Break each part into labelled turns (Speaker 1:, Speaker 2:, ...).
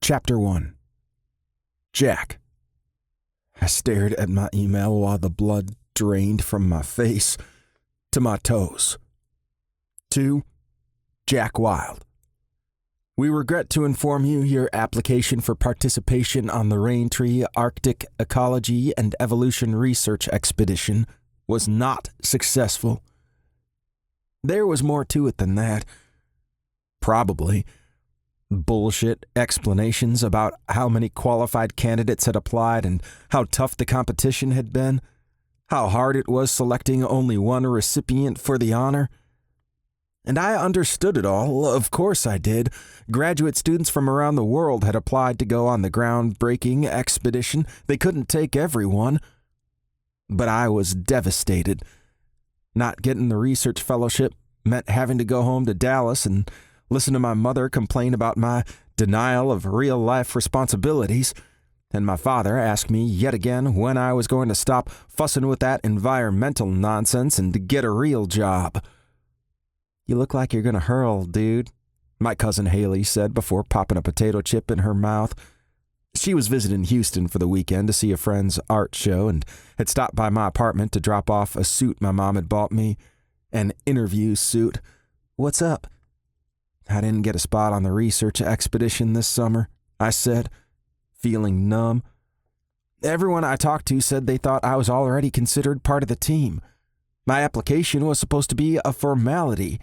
Speaker 1: Chapter 1. Jack. I stared at my email while the blood drained from my face to my toes. To Jack Wild. We regret to inform you your application for participation on the Raintree Arctic Ecology and Evolution Research Expedition was not successful. There was more to it than that. Probably. Bullshit explanations about how many qualified candidates had applied and how tough the competition had been, how hard it was selecting only one recipient for the honor. And I understood it all, of course I did. Graduate students from around the world had applied to go on the groundbreaking expedition. They couldn't take everyone. But I was devastated. Not getting the research fellowship meant having to go home to Dallas and listen to my mother complain about my denial of real-life responsibilities, and my father ask me yet again when I was going to stop fussing with that environmental nonsense and get a real job. "You look like you're going to hurl, dude," my cousin Haley said before popping a potato chip in her mouth. She was visiting Houston for the weekend to see a friend's art show and had stopped by my apartment to drop off a suit my mom had bought me, an interview suit. "What's up?" "I didn't get a spot on the research expedition this summer," I said, feeling numb. "Everyone I talked to said they thought I was already considered part of the team. My application was supposed to be a formality."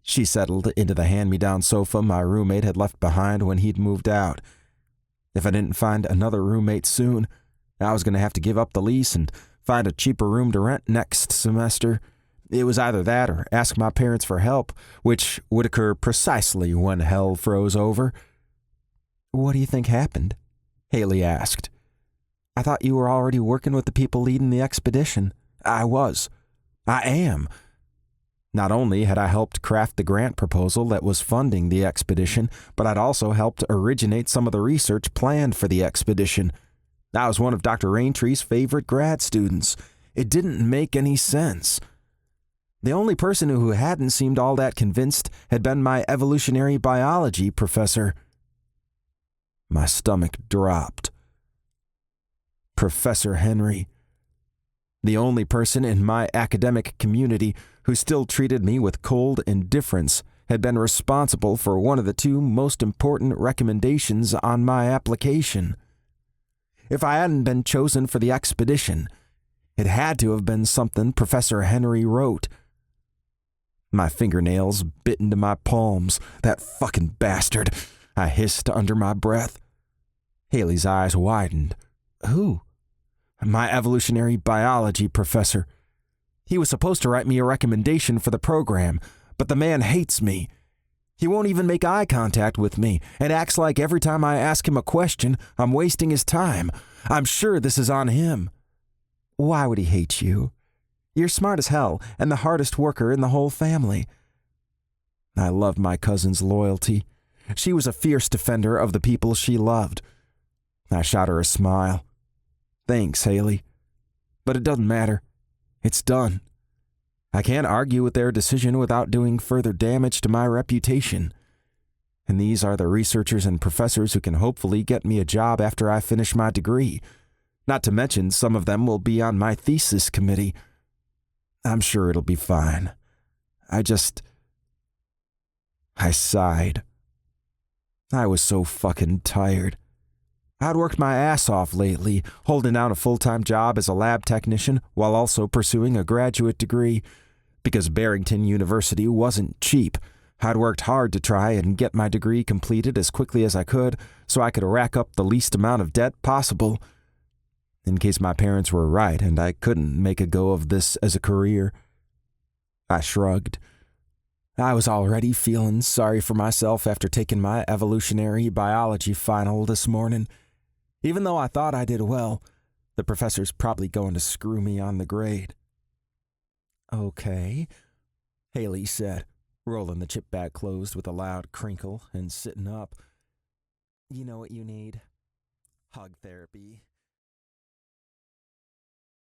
Speaker 1: She settled into the hand-me-down sofa my roommate had left behind when he'd moved out. If I didn't find another roommate soon, I was going to have to give up the lease and find a cheaper room to rent next semester. It was either that or ask my parents for help, which would occur precisely when hell froze over. "What do you think happened?" Haley asked. "I thought you were already working with the people leading the expedition." "I was. I am." Not only had I helped craft the grant proposal that was funding the expedition, but I'd also helped originate some of the research planned for the expedition. I was one of Dr. Raintree's favorite grad students. It didn't make any sense. The only person who hadn't seemed all that convinced had been my evolutionary biology professor. My stomach dropped. Professor Henry. The only person in my academic community who still treated me with cold indifference had been responsible for one of the two most important recommendations on my application. If I hadn't been chosen for the expedition, it had to have been something Professor Henry wrote. My fingernails bit into my palms. "That fucking bastard," I hissed under my breath. Haley's eyes widened. "Who?" "My evolutionary biology professor. He was supposed to write me a recommendation for the program, but the man hates me. He won't even make eye contact with me and acts like every time I ask him a question, I'm wasting his time. I'm sure this is on him." "Why would he hate you? You're smart as hell and the hardest worker in the whole family." I loved my cousin's loyalty. She was a fierce defender of the people she loved. I shot her a smile. "Thanks, Haley. But it doesn't matter. It's done. I can't argue with their decision without doing further damage to my reputation. And these are the researchers and professors who can hopefully get me a job after I finish my degree. Not to mention some of them will be on my thesis committee. I'm sure it'll be fine. I sighed. I was so fucking tired. I'd worked my ass off lately, holding down a full-time job as a lab technician while also pursuing a graduate degree. Because Barrington University wasn't cheap, I'd worked hard to try and get my degree completed as quickly as I could so I could rack up the least amount of debt possible. In case my parents were right and I couldn't make a go of this as a career. I shrugged. I was already feeling sorry for myself after taking my evolutionary biology final this morning. Even though I thought I did well, the professor's probably going to screw me on the grade. "Okay," Haley said, rolling the chip bag closed with a loud crinkle and sitting up. "You know what you need? Hug therapy."